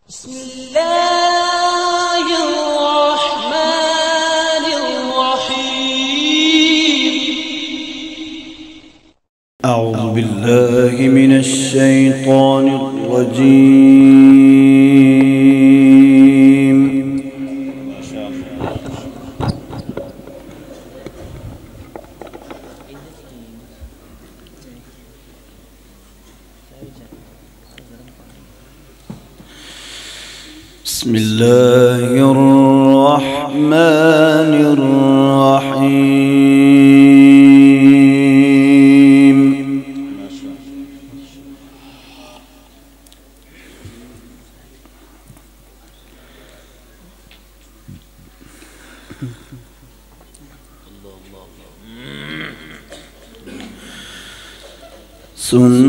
بسم الله الرحمن الرحيم. أعوذ بالله من الشيطان الرجيم. بسم الله الرحمن الرحيم. سنة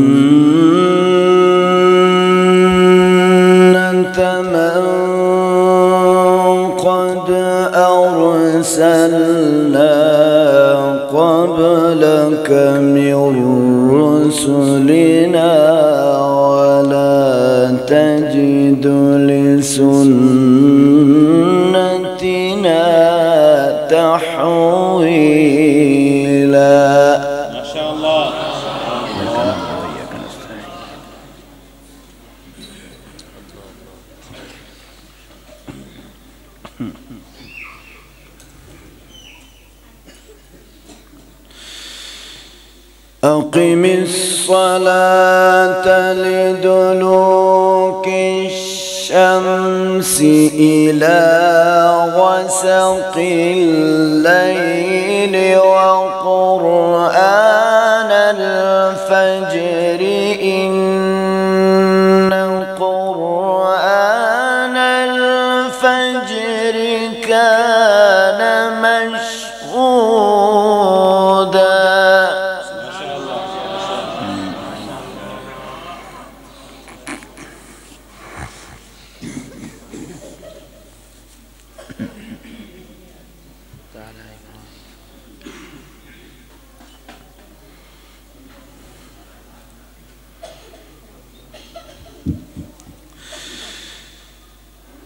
من قد أرسلنا قبلك من رسلنا ولا تجد لسنتنا تحويلا. ما شاء الله. أقم الصلاة لدلوك الشمس إلى غسق الليل وقرآن الفجر إن قرآن الفجر كان مشهودا.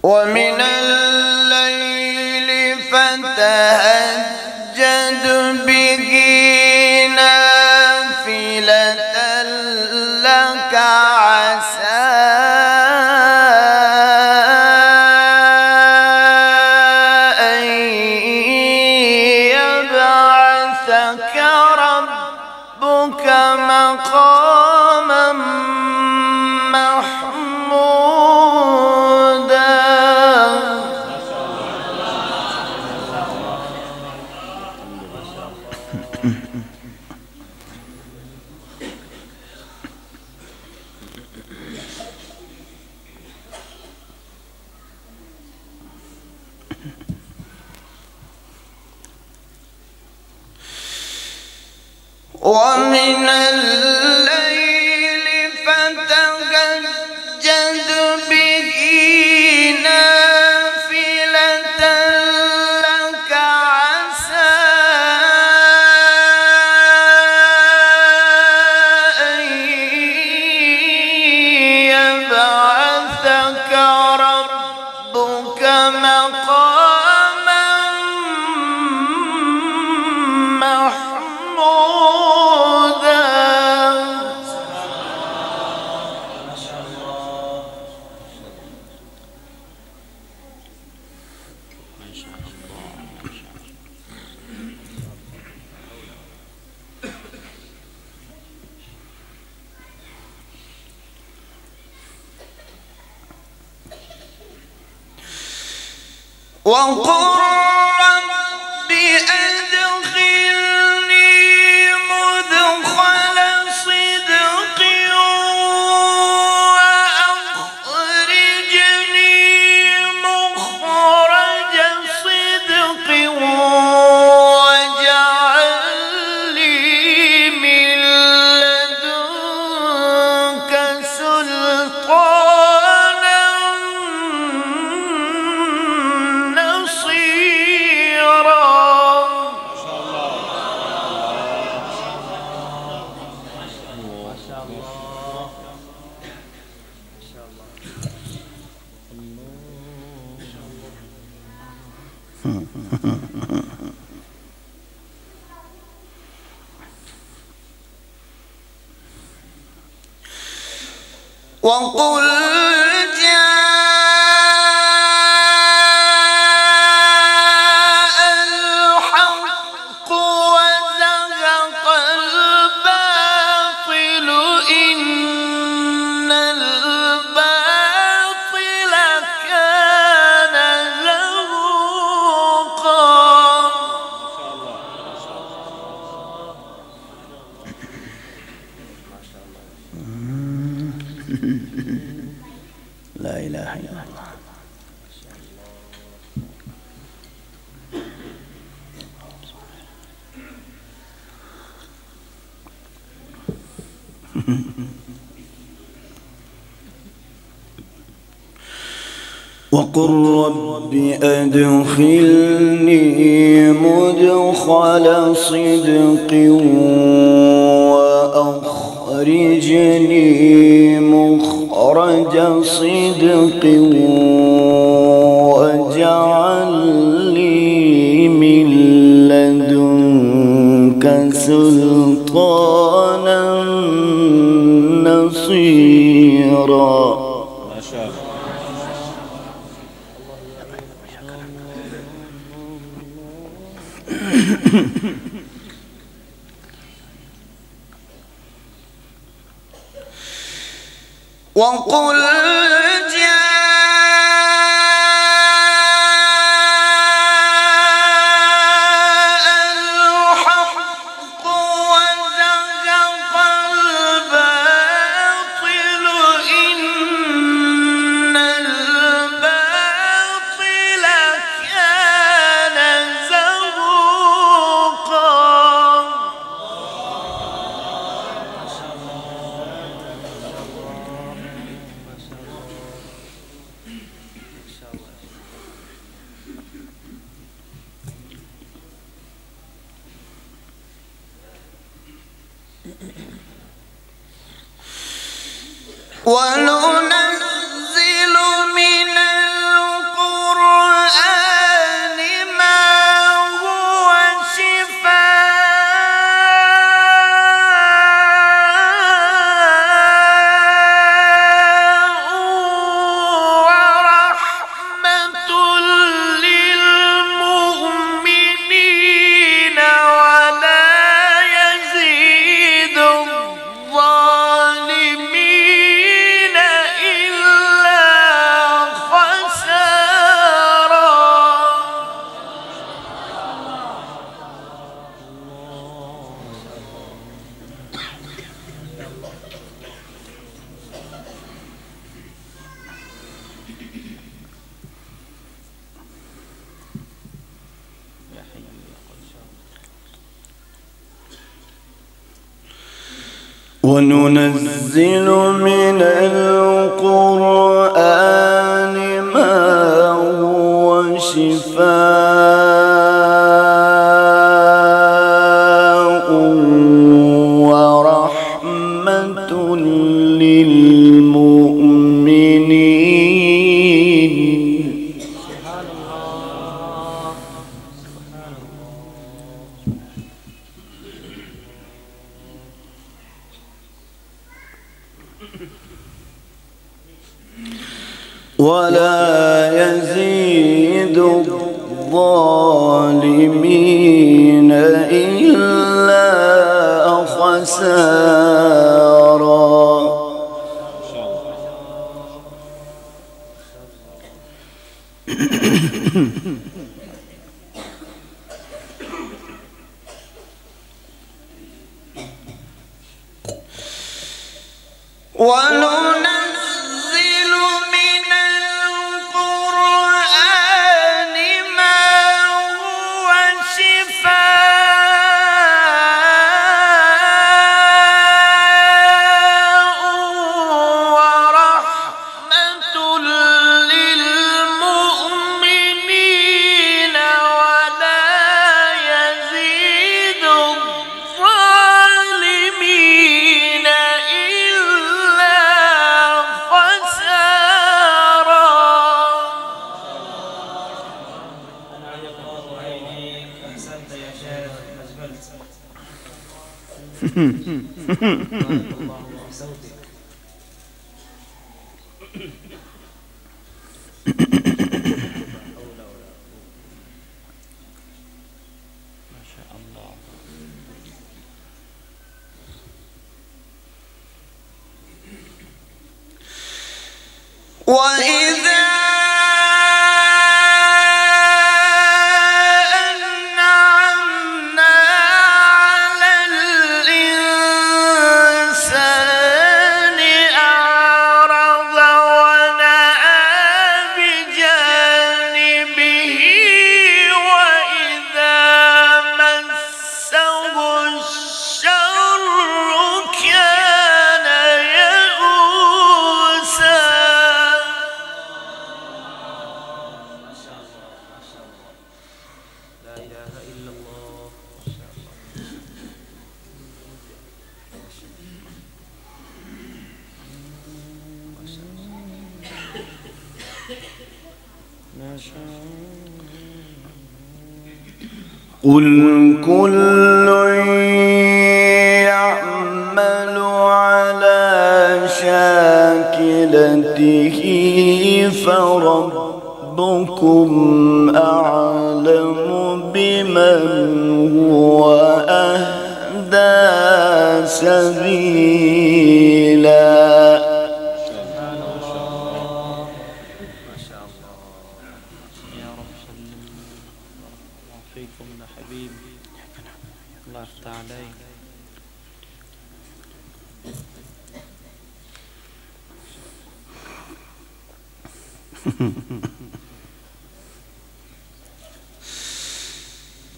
ومن الليل فتهجد به نافلة لك عسى أن يبعثك ربك مقاما محمودا. ومن الليل فتهجد به نافلة لك عسى أن يبعثك ربك مقاما محمودا. وقل رب أدخلني مدخل صدق وأخرجني مخرج صدق واجعل لي من لدنك سلطانا نصيرا. وقل لا إله إلا الله. وقل رب أدخلني مدخل صدق وأخرجني مخرج صدق واجعل لي من لدنك سلطانا نصيرا. ما شاء الله. وقل وننزل من القرآن ما هو شفاء ورحمة للمؤمنين ولا يزيد الظالمين إلا خسارا. وننزل من القرآن ما هو شفاء ورحمة للمؤمنين. سبحان الله. سبحان الله. ولا يزيد الظالمين إلا خسارا. وننزل من القرآن ما هو شفاء ورحمة للمؤمنين ولا يزيد الظالمين إلا وإذا قل كل يعمل على شاكلته فربكم أعلم بمن هو أهدى سبيلا.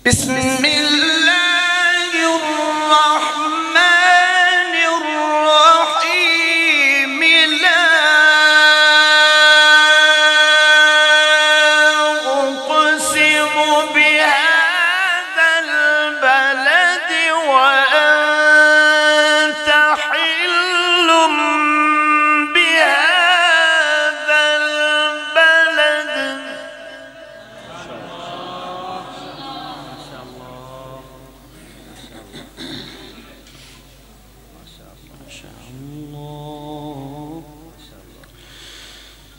بسم الله الرحمن الرحيم. لا أقسم بهذا البلد وأنت حل بهذا البلد.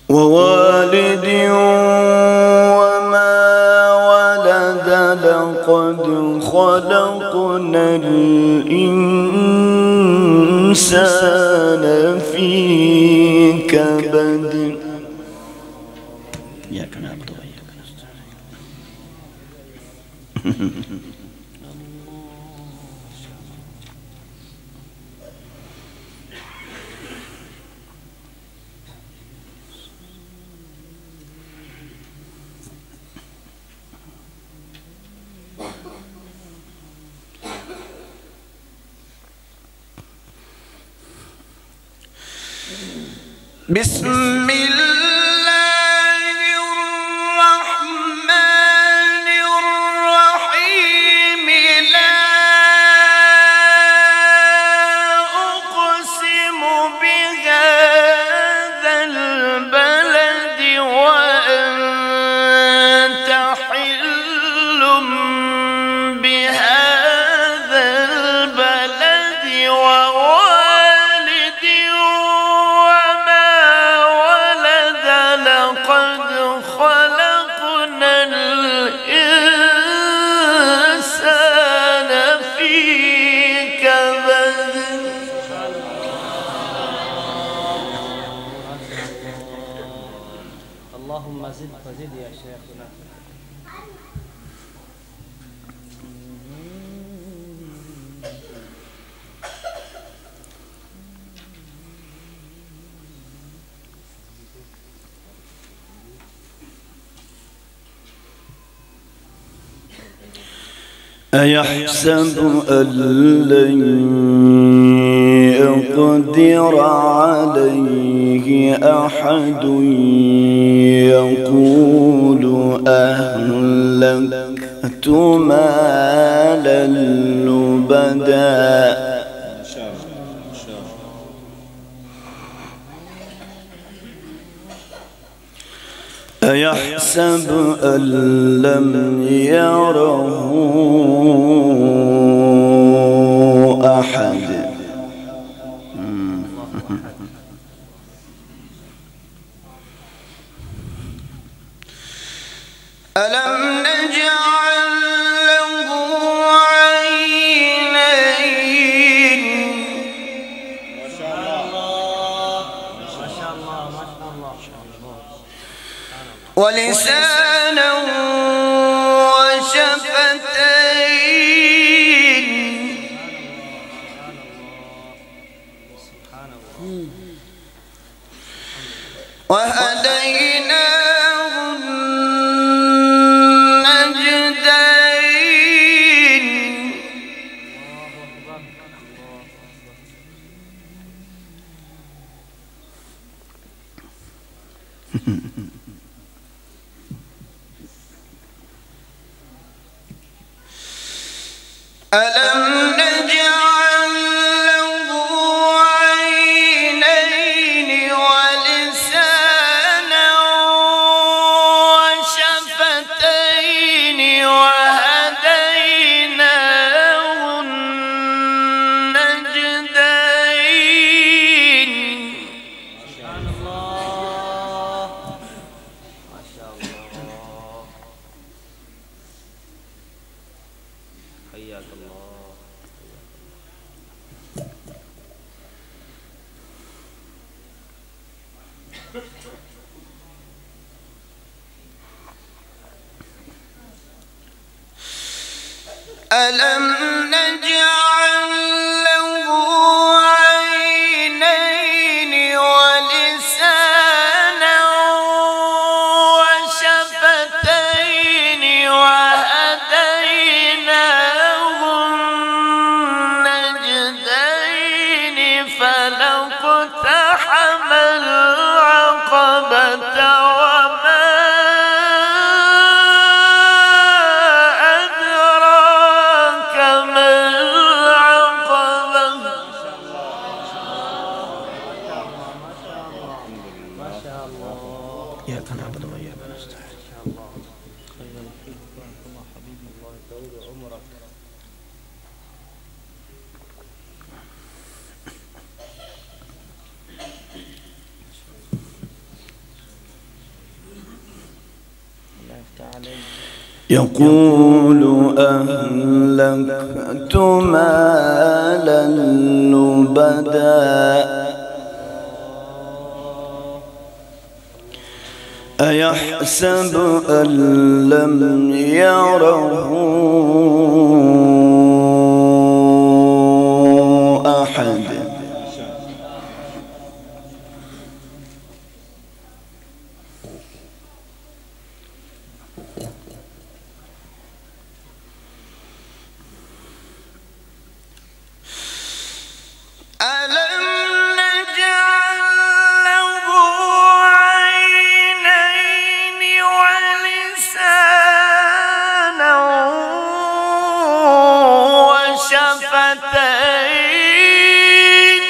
ووالد وما ولد لقد خلقنا الإنسان في كبد. إياك نعبد وإياك نستعين. بسم الله الرحمن الرحيم. لا أقسم بهذا البلد وأنت حل بهذا البلد ووالد لقد خلقنا الإنسان في كبد. اللهم زد فزد يا شيخنا. أيحسب أن لن يقدر عليه أحد يقول أهلكت مالا لبدا. أيحسب أن لم يره أحد ألم نجعل له عينين ما شاء الله ما شاء الله ما شاء الله ولسانا وشفتين وهديناه النجدين ألم نجعل له عينين ولسانا وشفتين وهديناه النجدين سبحان الله ما شاء الله حياك الله ألم نجعل له عينين ولسانا وشفتين وهديناه النجدين فلاقتحم العقبة وما أدراك ما العقبة ما شاء الله إياك نعبد وإياك نستعين ما شاء الله خير فيك بارك الله حبيبي الله يطول عمرك الله يفتح عليك يقول أهلكت مالا لبدا أيحسب أن لم يره أحد ألم نجعل له عينين ولسانا وشفتين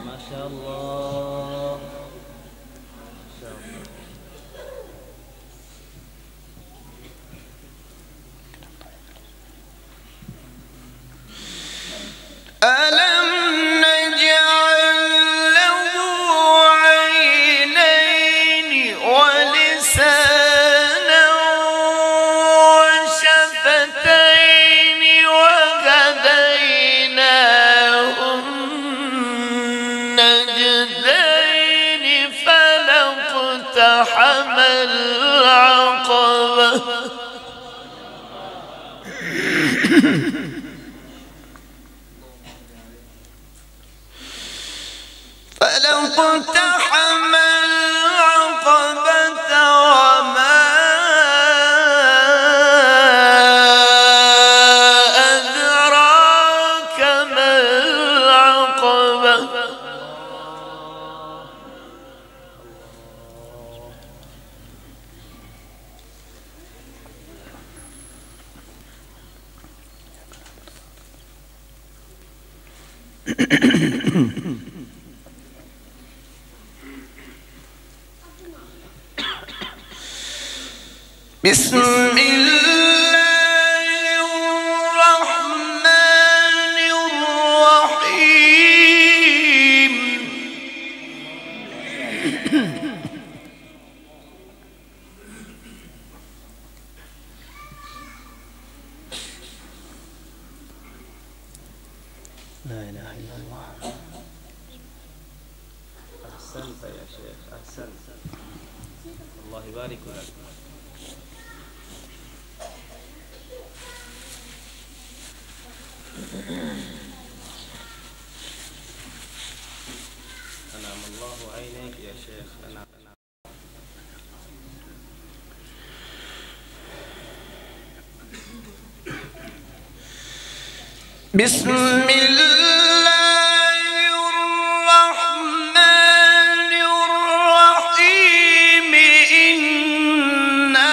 ما شاء الله ألم نجعل له عينين ولسانا وشفتين وهديناه النجدين فلاقتحم العقبة فلاقتحم العقبة وما أدراك ما العقبة بسم الله الرحمن الرحيم أحسنت يا شيخ أحسنت. الله يبارك لك. أنعم الله عينيك يا شيخ. أنعم. بسم الله الرحمن الرحيم إنا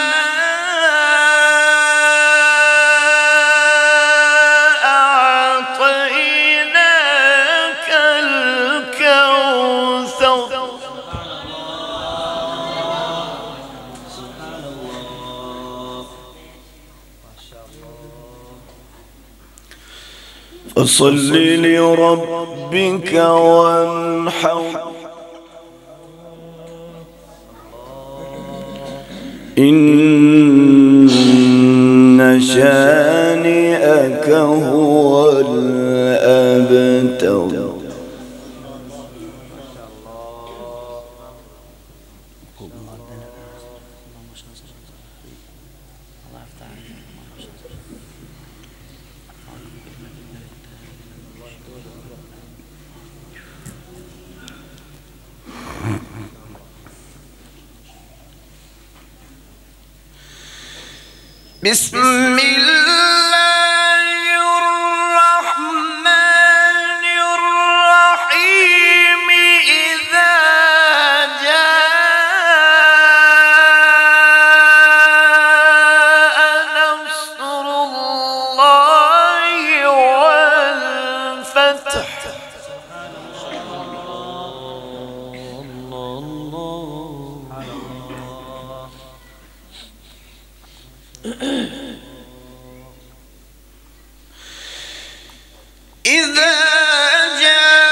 أعطيناك الكوثر. سبحان الله ما شاء الله. فصل لربك وانحر إن شانئك هو الأبتر. بسم الله الرحمن الرحيم إذا جاء نصر الله والفتح. إذا جاء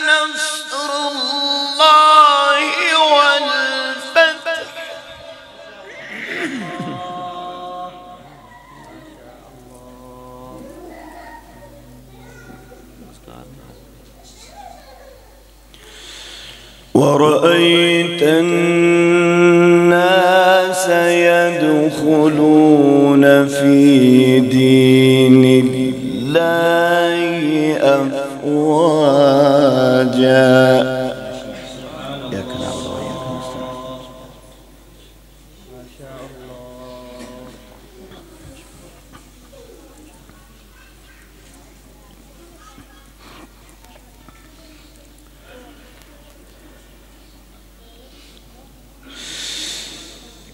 نصر الله والفتح ورأيت الناس يدخلون في دين الله أفواجا.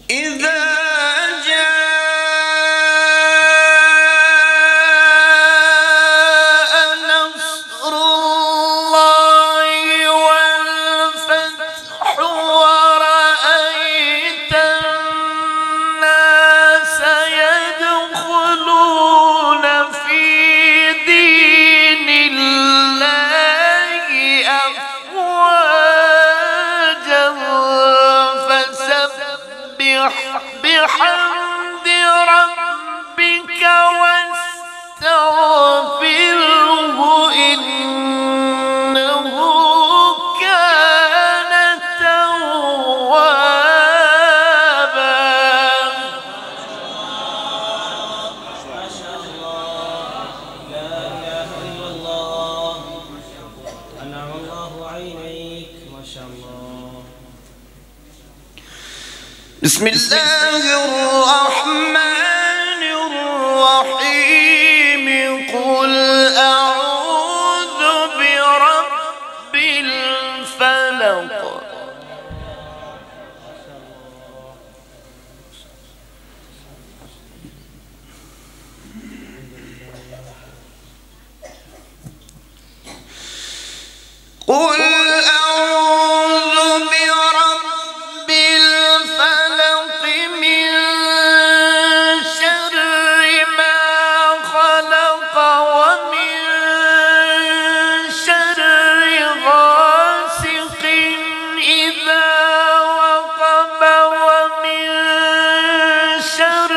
إذا جاء نصر الله والفتح ورأيت الناس يدخلون في دين الله أفواجا فسبح بحمد ربك واستغفره إنه كان توابا. ما شاء الله. لا إله إلا الله. أنعم الله عينيك ما شاء الله. بسم الله الرحمن الرحيم قل أعوذ برب الفلق قل أعوذ برب الفلق من شر ما خلق ومن شر غاسق إذا وقب ومن شر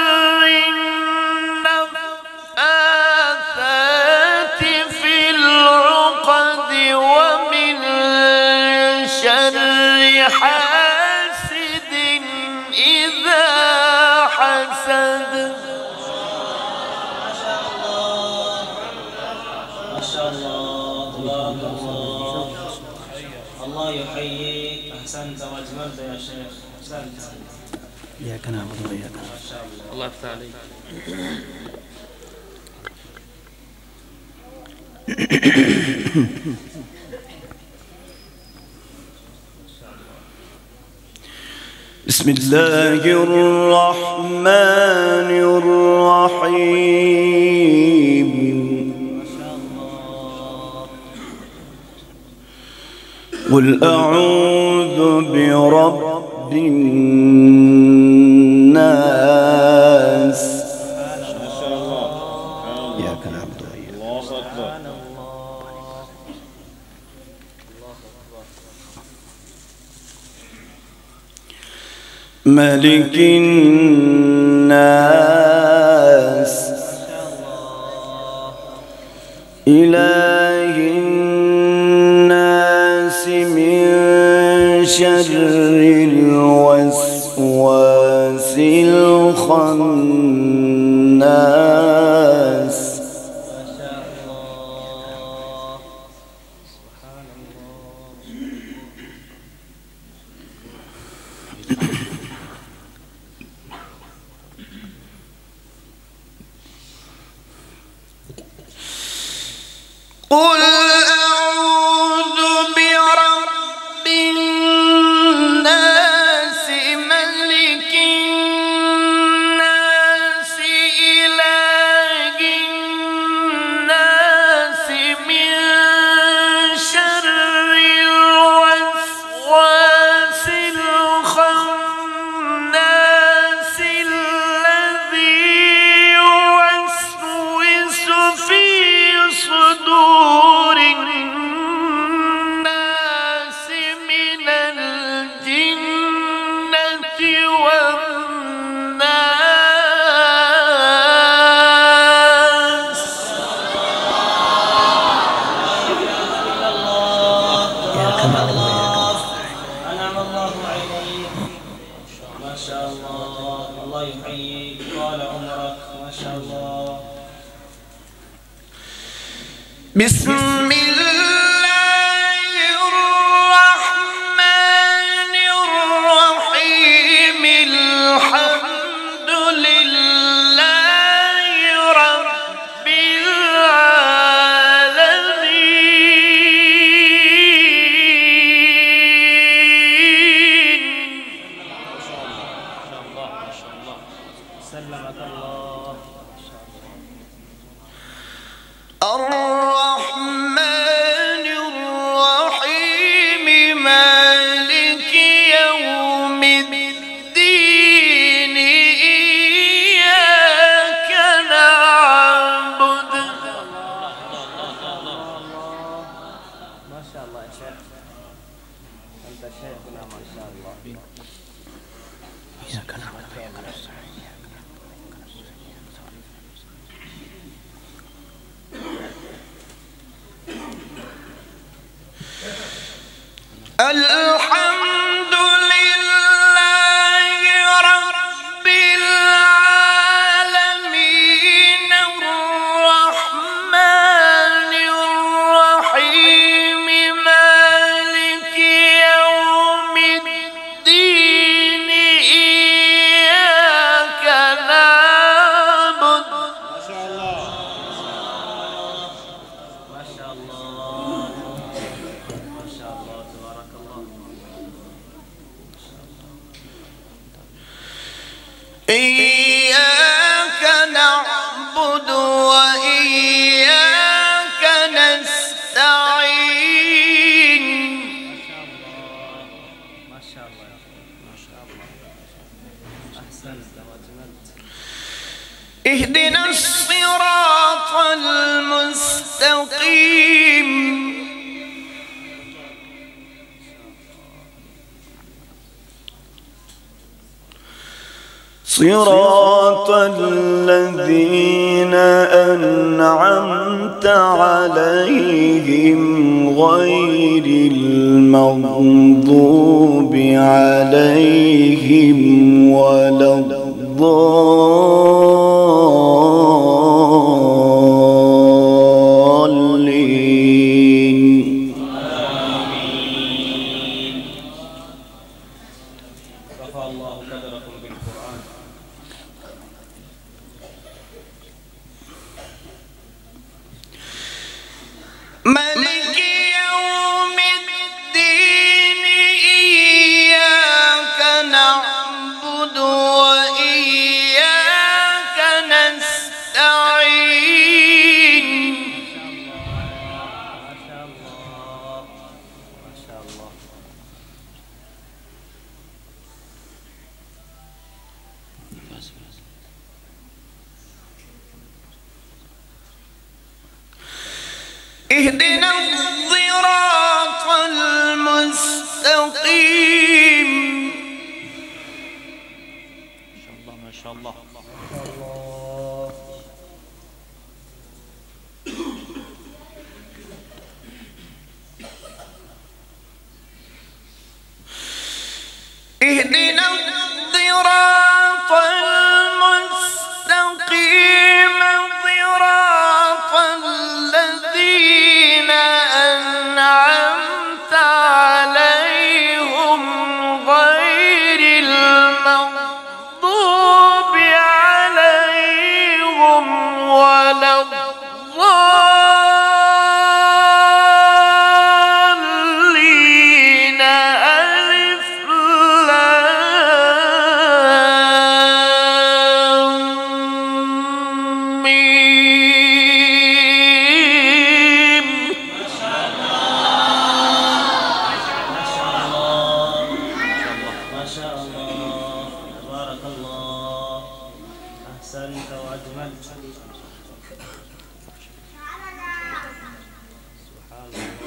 النفاثات في العقد الله يحييك. أحسنت وأجملت يا شيخ. أحسنت. إياك نعبد وإياك ما شاء الله. الله يفتح عليك. بسم الله الرحمن الرحيم. قل أعوذ برب الناس. إياك نعبد وإياك. ملك الناس إله الناس من شر الوسواس الخناس. قل أعوذ برب الناس ملك الناس إله الناس من شر الوسواس الخناس الذي يوسوس في صدور الناس من الجنة والناس. أنعم الله عليك. ما شاء الله. الله يحييك. طال عمرك. ما شاء الله. بسم الله الرحمن الرحيم. الحمد لله رب العالمين. سلمك الله. الرحمن الرحيم مالك يوم الدين. إياك نعبد. ما شاء الله يا شيخ. أنت شيخنا ما شاء الله. إياك نعبد وإياك نستعين. الحمد لله رب العالمين. الرحمن الرحيم مالك يوم الدين. إياك نعبد. ما شاء الله. ما شاء الله. ما شاء الله. تبارك الله. إياك نعبد وإياك نستعين. ما شاء الله. ما شاء الله. أحسنت وأجملت. اهدنا الصراط المستقيم. صراط الذين أنعمت عليهم غير المغضوب عليهم ولا الضالين. اهدنا الصراط المستقيم. ما شاء الله. اهدنا الصراط المستقيم صراط الذين أنعمت عليهم غير المغضوب عليهم ولا الضالين. ألف لام ميم. ما شاء الله. تبارك الله. أحسنت وأجملت. سبحان الله.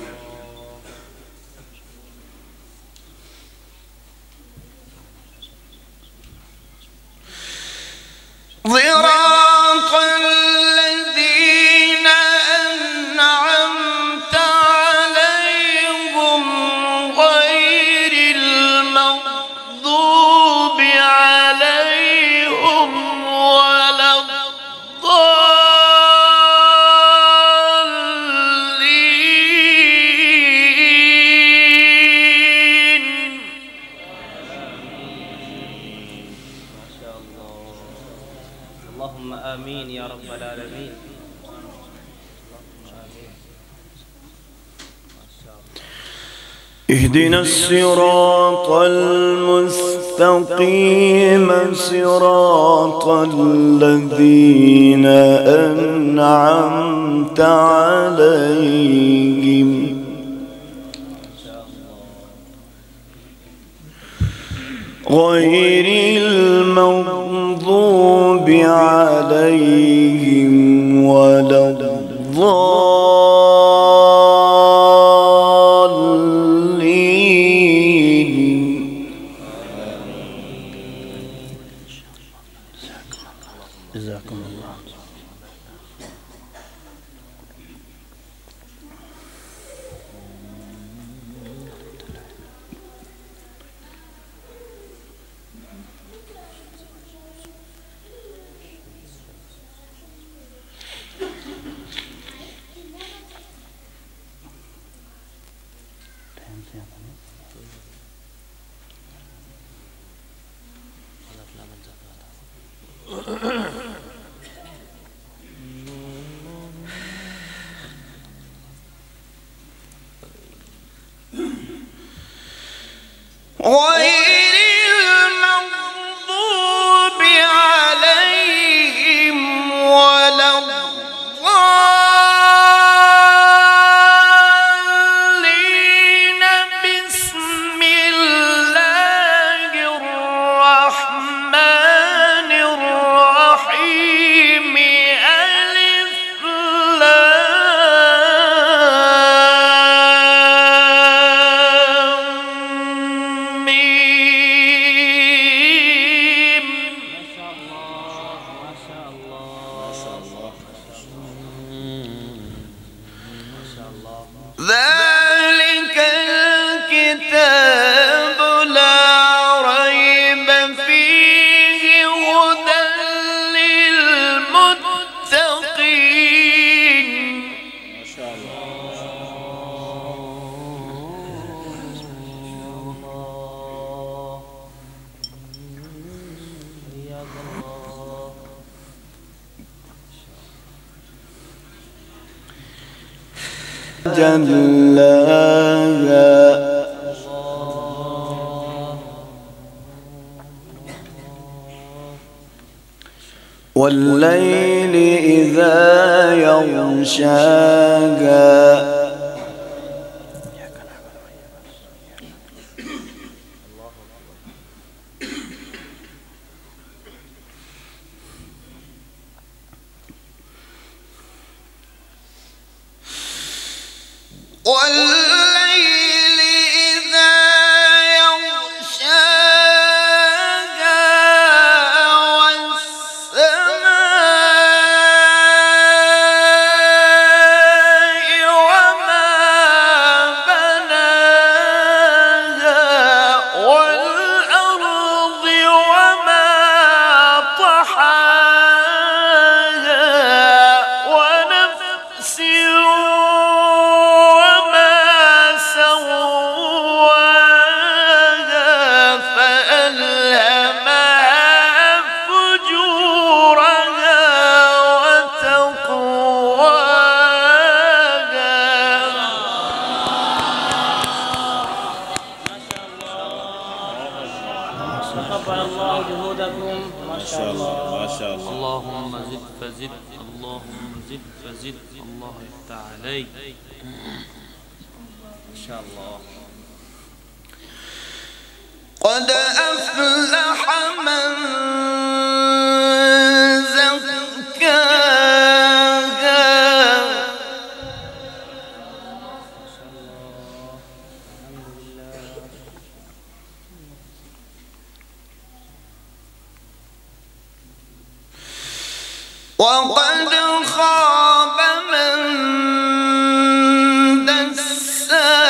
صراط الذين أنعمت عليهم غير المغضوب عليهم ولا الضالين. ما شاء الله. اللهم آمين يا رب العالمين. اهدنا الصراط المستقيم صراط الذين أنعمت عليهم غير المغضوب عليهم ولا الضالين. جزاكم الله. غير المغضوب عليهم ولا الضالين. بسم الله الرحمن الرحيم. ألف لام ميم. ما شاء الله. ذلك الكتاب لا ريب فيه هدى للمتقين. جلاها والليل إذا يغشاها والليل إذا يغشاها والسماء وما بناها والأرض وما طحاها ونفس وما سواها فألهمها فجورها وتقواها. تقبل الله جهودكم. ما شاء الله. ما شاء الله. اللهم زد فزد، اللهم زد فزد، الله يفتح عليك. ما شاء الله. قد أفلح من زكاها وقد خاب من دساها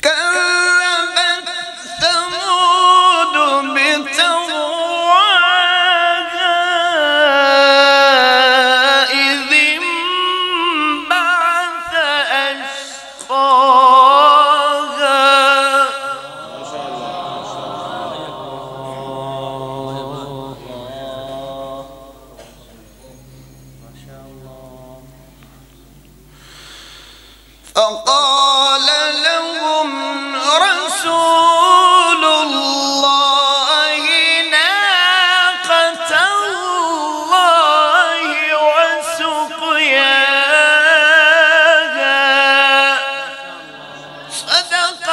كذبت ثمود بطغواها إذ انبعث أشقاها. فقال لهم رسول الله ناقة الله وسقياها. صدق